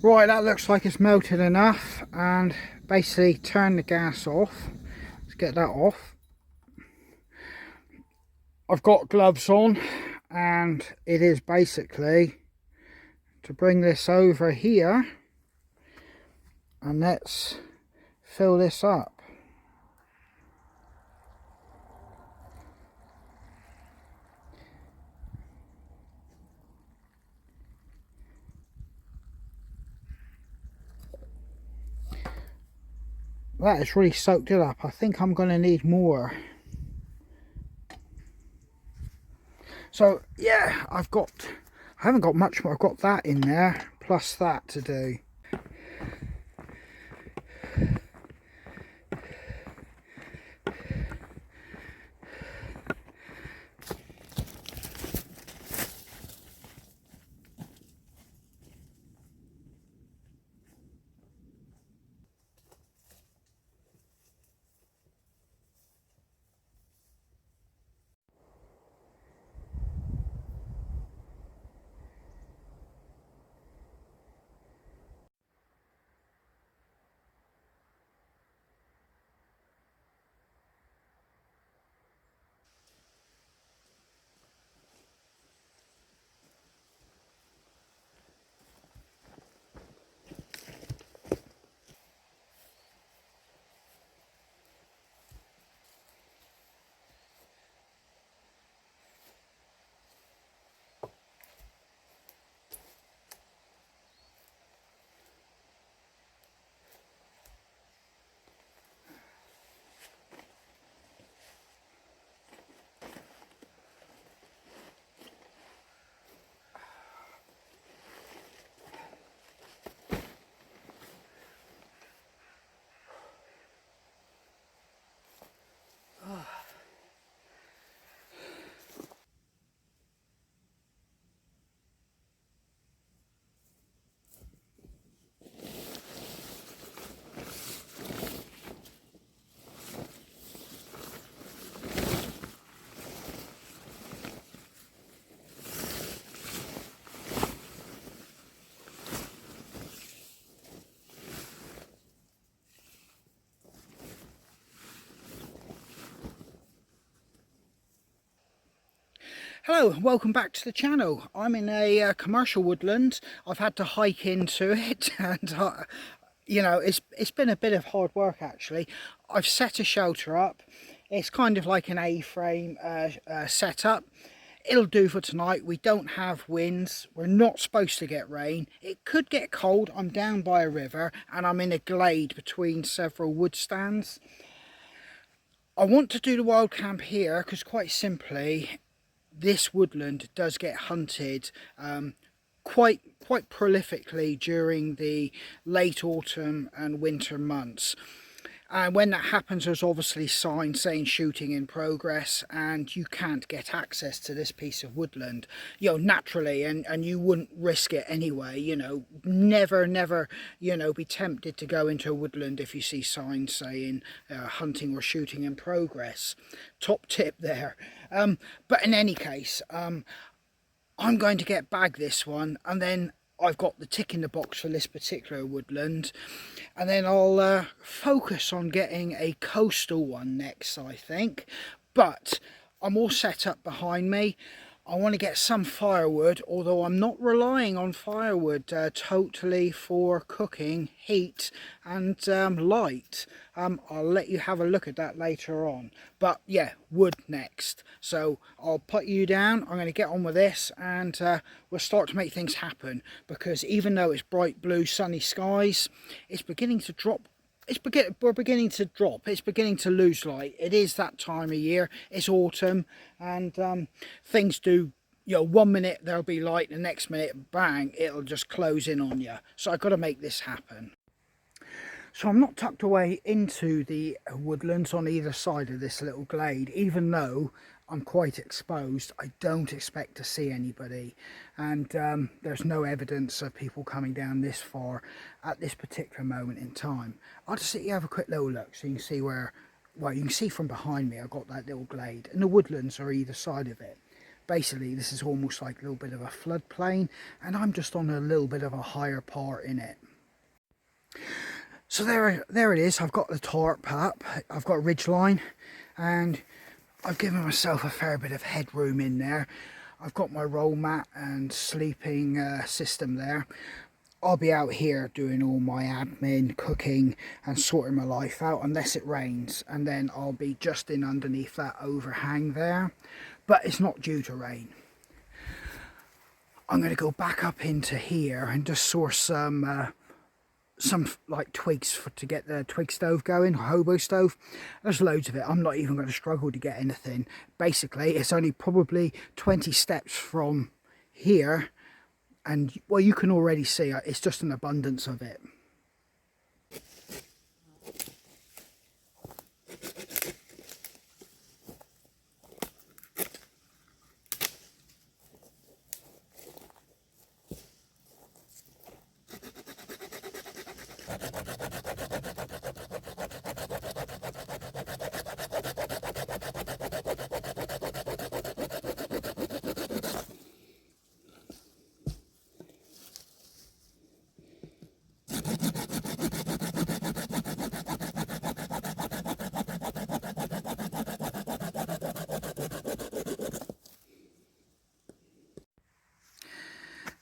Right, that looks like it's melted enough, and basically turn the gas off. Let's get that off. I've got gloves on, and it is basically to bring this over here, and let's fill this up. That has really soaked it up. I think I'm going to need more. So yeah, I haven't got much more. I've got that in there, plus that to do. Hello, welcome back to the channel. I'm in a commercial woodland. I've had to hike into it, and you know, it's been a bit of hard work actually. I've set a shelter up. It's kind of like an A-frame setup. It'll do for tonight. We don't have winds. We're not supposed to get rain. It could get cold. I'm down by a river and I'm in a glade between several wood stands. I want to do the wild camp here because quite simply this woodland does get hunted quite prolifically during the late autumn and winter months. And when that happens, there's obviously signs saying shooting in progress, and you can't get access to this piece of woodland, you know, naturally, and you wouldn't risk it anyway. You know, never, you know, be tempted to go into a woodland if you see signs saying hunting or shooting in progress. Top tip there. But in any case, I'm going to bag this one, and then I've got the tick in the box for this particular woodland, and then I'll focus on getting a coastal one next, I think. But I'm all set up behind me. I want to get some firewood, although I'm not relying on firewood totally for cooking, heat and light. I'll let you have a look at that later on. But yeah, wood next. So I'll put you down. I'm going to get on with this, and we'll start to make things happen, because even though it's bright blue sunny skies, it's beginning to drop. We're beginning to drop. It's beginning to lose light. It is that time of year. It's autumn, and things do, you know, 1 minute there'll be light, the next minute, bang, it'll just close in on you. So I've got to make this happen. So I'm not tucked away into the woodlands on either side of this little glade, even though I'm quite exposed. I don't expect to see anybody, and there's no evidence of people coming down this far at this particular moment in time. I'll just let you have a quick little look so you can see where, well, you can see from behind me I've got that little glade, and the woodlands are either side of it. Basically this is almost like a little bit of a floodplain, and I'm just on a little bit of a higher part in it. So there it is. I've got the tarp up, I've got a ridge line, and I've given myself a fair bit of headroom in there. I've got my roll mat and sleeping system there. I'll be out here doing all my admin, cooking and sorting my life out unless it rains, and then I'll be just in underneath that overhang there, but it's not due to rain. I'm going to go back up into here and just source some like twigs to get the twig stove going, hobo stove. There's loads of it. I'm not even going to struggle to get anything. Basically it's only probably 20 steps from here, and well, you can already see it's just an abundance of it.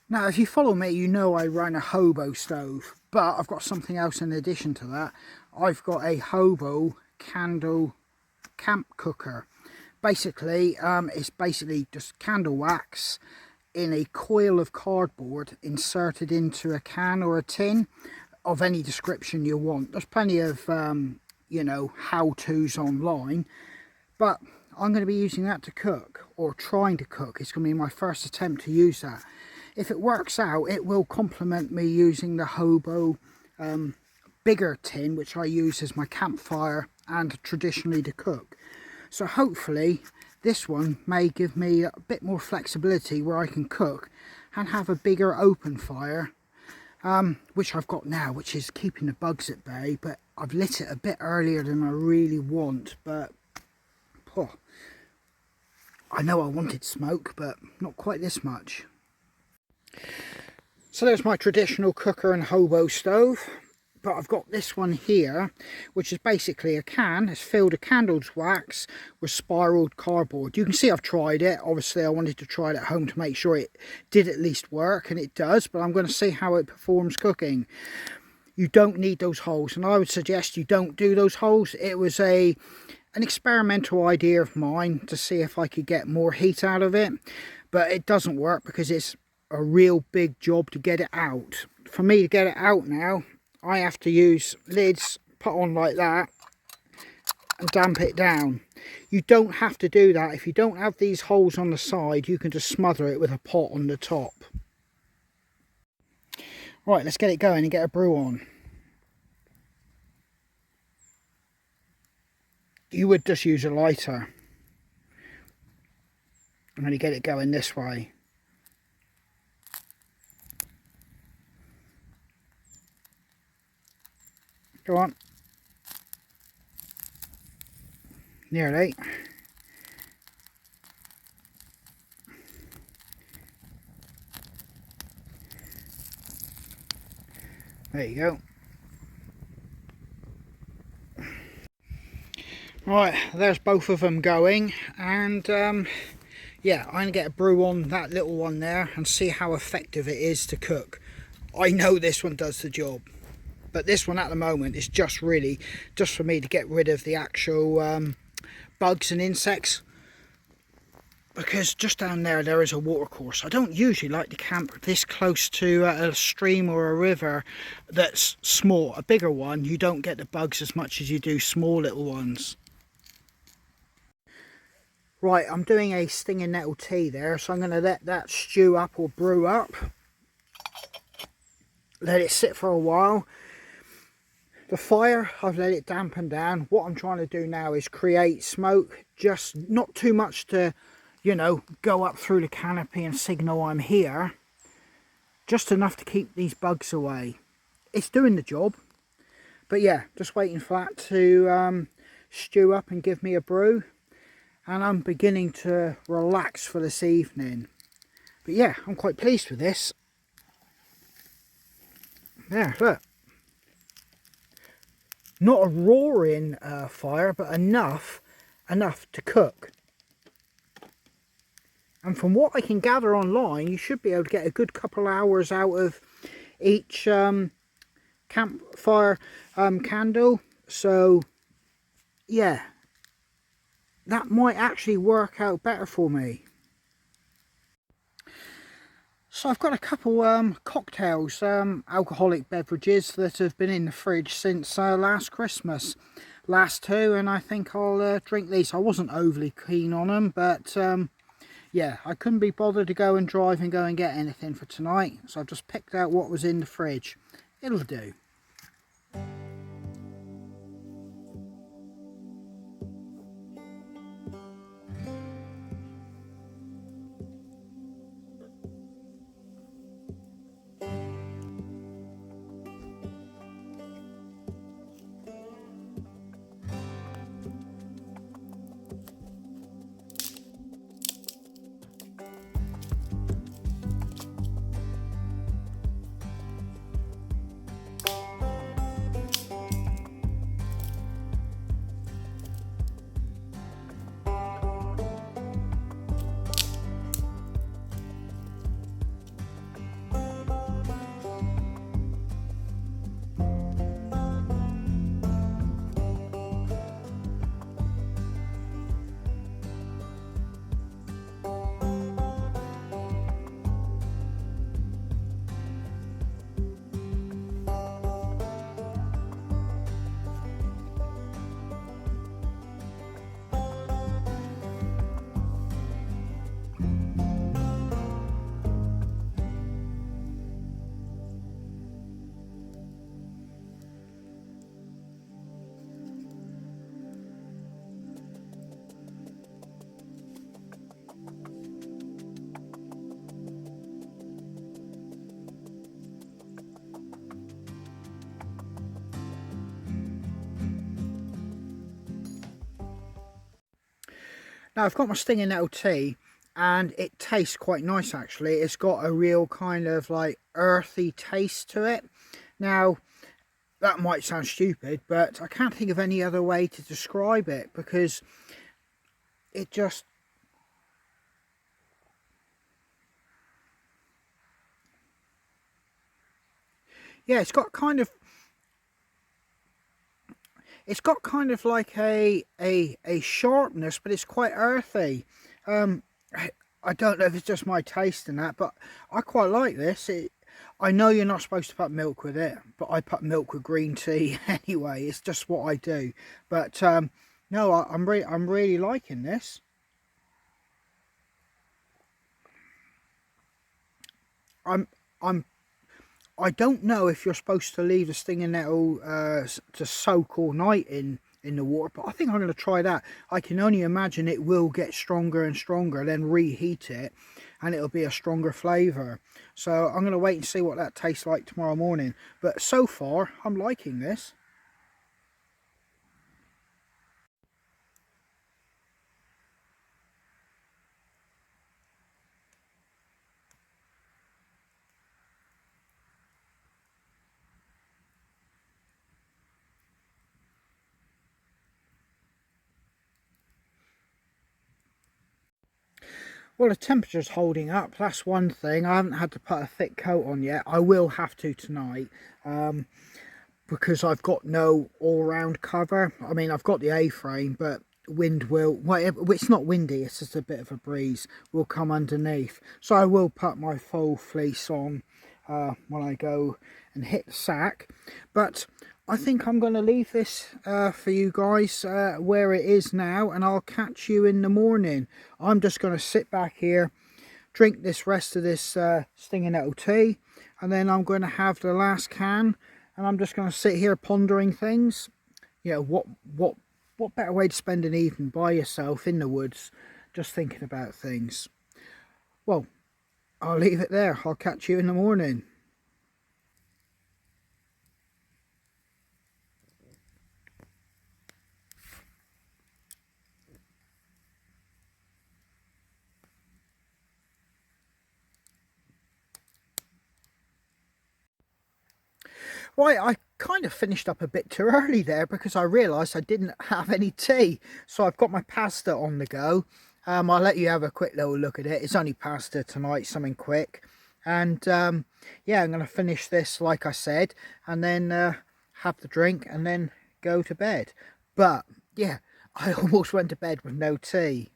Now, if you follow me, you know I run a hobo stove, but I've got something else in addition to that. I've got a hobo candle camp cooker. Basically, it's basically just candle wax in a coil of cardboard inserted into a can or a tin of any description you want. There's plenty of, you know, how-tos online, but I'm going to be using that to cook, or trying to cook. It's going to be my first attempt to use that. If it works out, it will complement me using the hobo bigger tin, which I use as my campfire and traditionally to cook. So hopefully this one may give me a bit more flexibility where I can cook and have a bigger open fire, which I've got now, which is keeping the bugs at bay. But I've lit it a bit earlier than I really want, but oh, I know I wanted smoke, but not quite this much. So there's my traditional cooker and hobo stove, but I've got this one here, which is basically a can. It's filled with candles wax with spiraled cardboard. You can see I've tried it. Obviously I wanted to try it at home to make sure it did at least work, and it does, but I'm going to see how it performs cooking. You don't need those holes, and I would suggest you don't do those holes. It was an experimental idea of mine to see if I could get more heat out of it, but it doesn't work because it's a real big job to get it out. For me to get it out now, I have to use lids, put on like that, and damp it down. You don't have to do that. If you don't have these holes on the side, you can just smother it with a pot on the top. Right, let's get it going and get a brew on. You would just use a lighter. I'm going to get it going this way. Go on. Nearly. There you go. Right, there's both of them going, and yeah, I'm going to get a brew on that little one there and see how effective it is to cook. I know this one does the job, but this one at the moment is just really just for me to get rid of the actual bugs and insects, because just down there is a watercourse. I don't usually like to camp this close to a stream or a river that's small. A bigger one, you don't get the bugs as much as you do small little ones. Right, I'm doing a stinging nettle tea there, so I'm going to let that stew up or brew up. Let it sit for a while. The fire, I've let it dampen down. What I'm trying to do now is create smoke, just not too much to, you know, go up through the canopy and signal I'm here. Just enough to keep these bugs away. It's doing the job. But yeah, just waiting for that to stew up and give me a brew. and I'm beginning to relax for this evening. But yeah, I'm quite pleased with this. There, look. Not a roaring fire, but enough to cook. And from what I can gather online, you should be able to get a good couple hours out of each campfire candle. So yeah, that might actually work out better for me. So I've got a couple cocktails, alcoholic beverages that have been in the fridge since last Christmas. Last two, and I think I'll drink these. I wasn't overly keen on them, but yeah, I couldn't be bothered to go and drive and go and get anything for tonight, so I've just picked out what was in the fridge. It'll do. Now I've got my stinging nettle tea, and it tastes quite nice actually. It's got a real kind of like earthy taste to it. Now that might sound stupid, but I can't think of any other way to describe it, because it just... yeah, it's got kind of like a sharpness, but it's quite earthy. I don't know if it's just my taste in that, but I quite like this. I know you're not supposed to put milk with it, but I put milk with green tea anyway. It's just what I do. But no, I'm really liking this. I don't know if you're supposed to leave the stinging nettle to soak all night in the water, but I think I'm going to try that. I can only imagine it will get stronger and stronger, then reheat it, and it'll be a stronger flavour. So I'm going to wait and see what that tastes like tomorrow morning. But so far, I'm liking this. Well, the temperature's holding up, that's one thing. I haven't had to put a thick coat on yet. I will have to tonight, because I've got no all-round cover. I mean, I've got the A-frame, but wind will... well, it's not windy, it's just a bit of a breeze, will come underneath. So I will put my full fleece on when I go and hit the sack. But I think I'm going to leave this for you guys where it is now, and I'll catch you in the morning. I'm just going to sit back here, drink this rest of this stinging nettle tea, and then I'm going to have the last can, and I'm just going to sit here pondering things. You know, what better way to spend an evening by yourself in the woods, just thinking about things. Well, I'll leave it there. I'll catch you in the morning. Right, I kind of finished up a bit too early there because I realised I didn't have any tea. So I've got my pasta on the go. I'll let you have a quick little look at it. It's only pasta tonight, something quick. And yeah, I'm going to finish this like I said, and then have the drink and then go to bed. But yeah, I almost went to bed with no tea.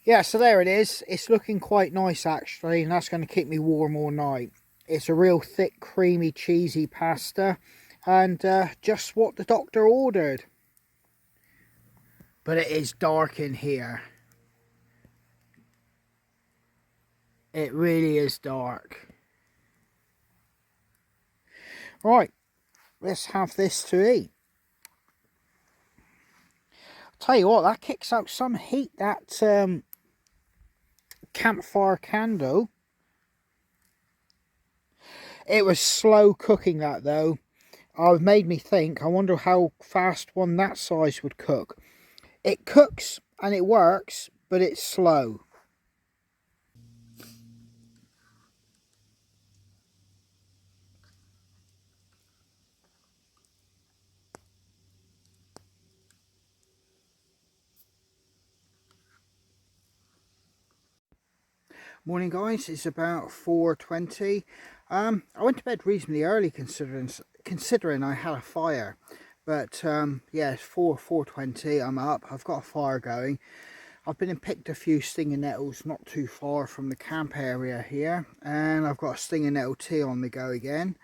Yeah, so there it is. It's looking quite nice actually, and that's going to keep me warm all night. It's a real thick, creamy, cheesy pasta, and just what the doctor ordered. But it is dark in here. It really is dark. Right, let's have this to eat. Tell you what, that kicks out some heat, that campfire candle. It was slow cooking that though. It made me think, I wonder how fast one that size would cook. It cooks and it works, but it's slow. Morning guys, it's about 4:20. I went to bed reasonably early considering I had a fire. But yeah, it's 4:20. I'm up. I've got a fire going. I've been and picked a few stinging nettles not too far from the camp area here, and I've got a stinging nettle tea on the go again.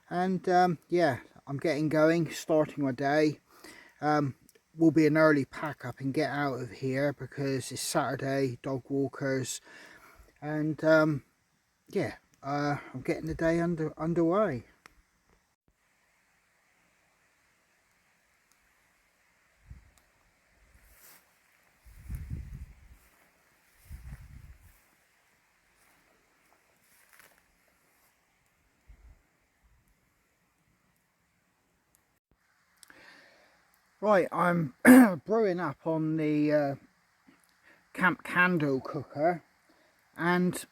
And yeah, I'm getting going, starting my day. Will be an early pack up and get out of here because it's Saturday, dog walkers, and yeah, I'm getting the day underway. Right, I'm brewing up on the camp candle cooker, and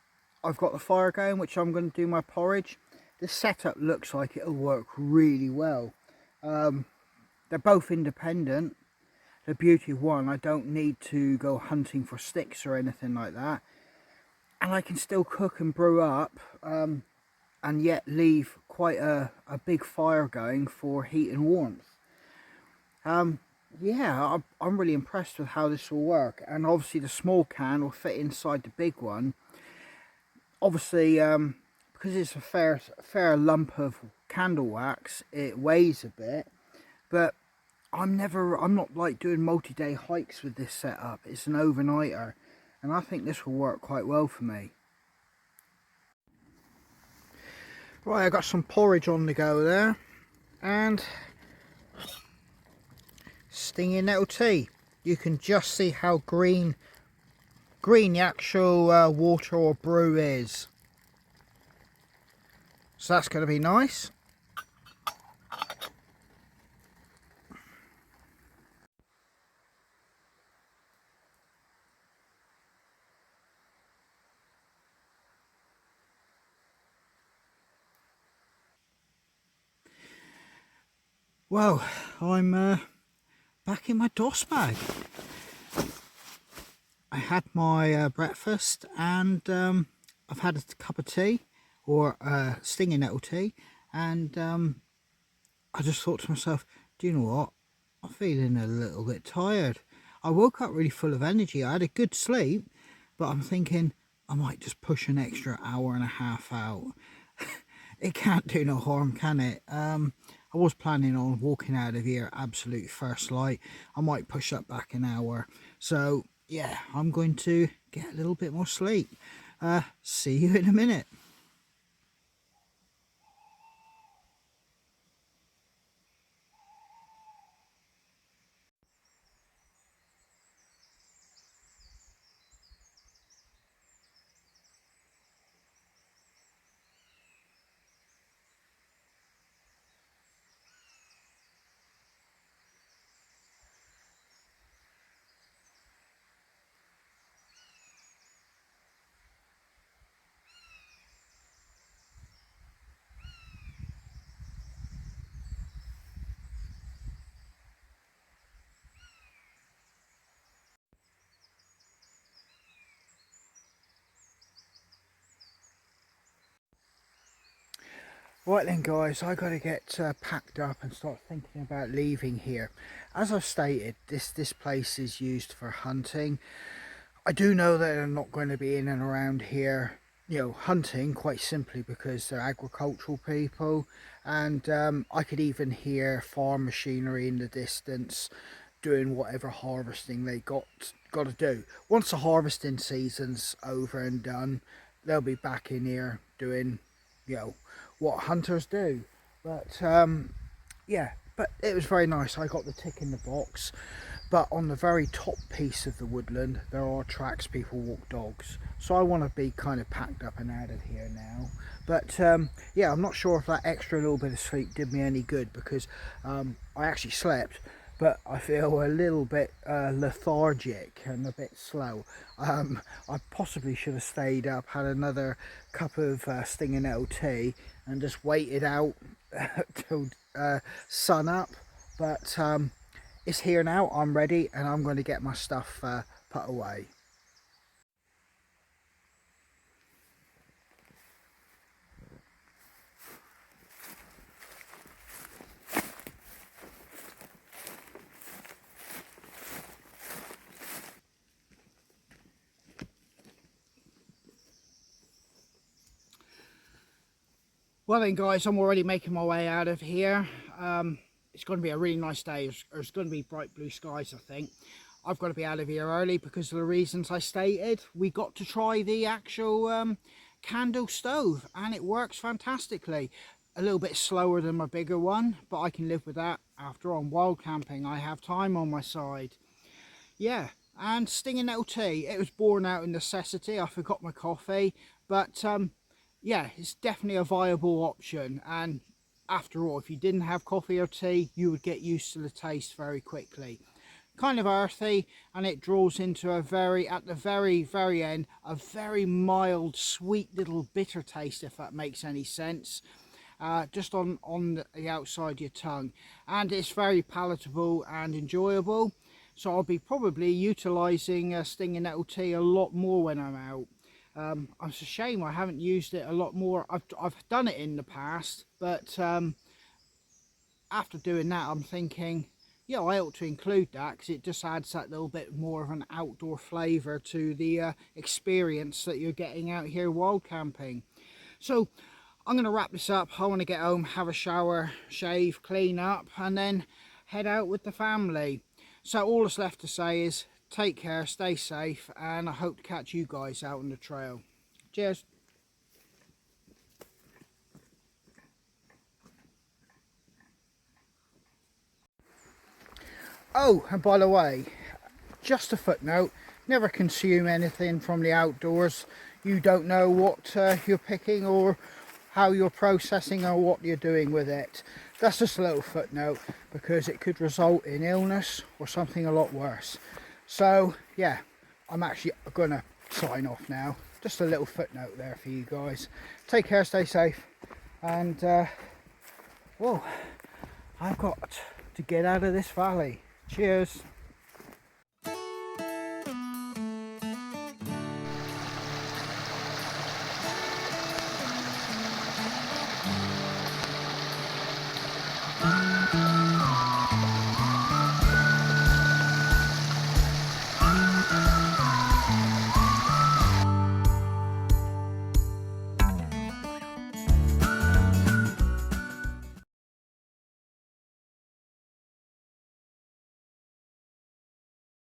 I've got the fire going, which I'm going to do my porridge. This setup looks like it'll work really well. They're both independent. The beauty of one, I don't need to go hunting for sticks or anything like that, and I can still cook and brew up, and yet leave quite a big fire going for heat and warmth. Yeah, I'm really impressed with how this will work, and obviously the small can will fit inside the big one. Obviously, because it's a fair lump of candle wax, it weighs a bit, but I'm not like doing multi-day hikes with this setup. It's an overnighter, and I think this will work quite well for me. Right, I got some porridge on the go there, and stinging nettle tea. You can just see how green the actual water or brew is. So that's going to be nice. Well, I'm back in my DOS bag. I had my breakfast, and I've had a cup of tea, or stinging nettle tea, and I just thought to myself, do you know what? I'm feeling a little bit tired. I woke up really full of energy. I had a good sleep, but I'm thinking I might just push an extra hour and a half out. It can't do no harm, can it? I was planning on walking out of here absolute first light. I might push up back an hour. So yeah, I'm going to get a little bit more sleep. See you in a minute. Right then guys, I got to get packed up and start thinking about leaving here. As I've stated, this place is used for hunting. I do know that they're not going to be in and around here, you know, hunting, quite simply because they're agricultural people. And I could even hear farm machinery in the distance doing whatever harvesting they got to do. Once the harvesting season's over and done, they'll be back in here doing, you know, what hunters do. But yeah, but it was very nice. I got the tick in the box. But on the very top piece of the woodland, there are tracks people walk dogs. So I want to be kind of packed up and out of here now. But yeah, I'm not sure if that extra little bit of sleep did me any good, because I actually slept, but I feel a little bit lethargic and a bit slow. I possibly should have stayed up, had another cup of stinging nettle tea and just waited out till sun up. But it's here now, I'm ready, and I'm going to get my stuff put away. Well then guys, I'm already making my way out of here. It's going to be a really nice day. There's going to be bright blue skies, I think. I've got to be out of here early because of the reasons I stated. We got to try the actual candle stove and it works fantastically. A little bit slower than my bigger one, but I can live with that. After all, I'm wild camping, I have time on my side. Yeah, and stinging nettle tea, it was born out of necessity. I forgot my coffee, but yeah, it's definitely a viable option. And after all, if you didn't have coffee or tea, you would get used to the taste very quickly. Kind of earthy, and it draws into a at the very end, a very mild, sweet little bitter taste, if that makes any sense. Just on the outside of your tongue, and it's very palatable and enjoyable. So I'll be probably utilising stinging nettle tea a lot more when I'm out. It's a shame I haven't used it a lot more. I've done it in the past, but after doing that, I'm thinking, yeah, I ought to include that because it just adds that little bit more of an outdoor flavour to the experience that you're getting out here wild camping. So I'm going to wrap this up. I want to get home, have a shower, shave, clean up, and then head out with the family. So all that's left to say is take care, stay safe, and I hope to catch you guys out on the trail. Cheers. Oh, and by the way, just a footnote, never consume anything from the outdoors. You don't know what you're picking or how you're processing or what you're doing with it. That's just a little footnote because it could result in illness or something a lot worse. So yeah, I'm actually gonna sign off now. Just a little footnote there for you guys. Take care, stay safe, and whoa, I've got to get out of this valley. Cheers.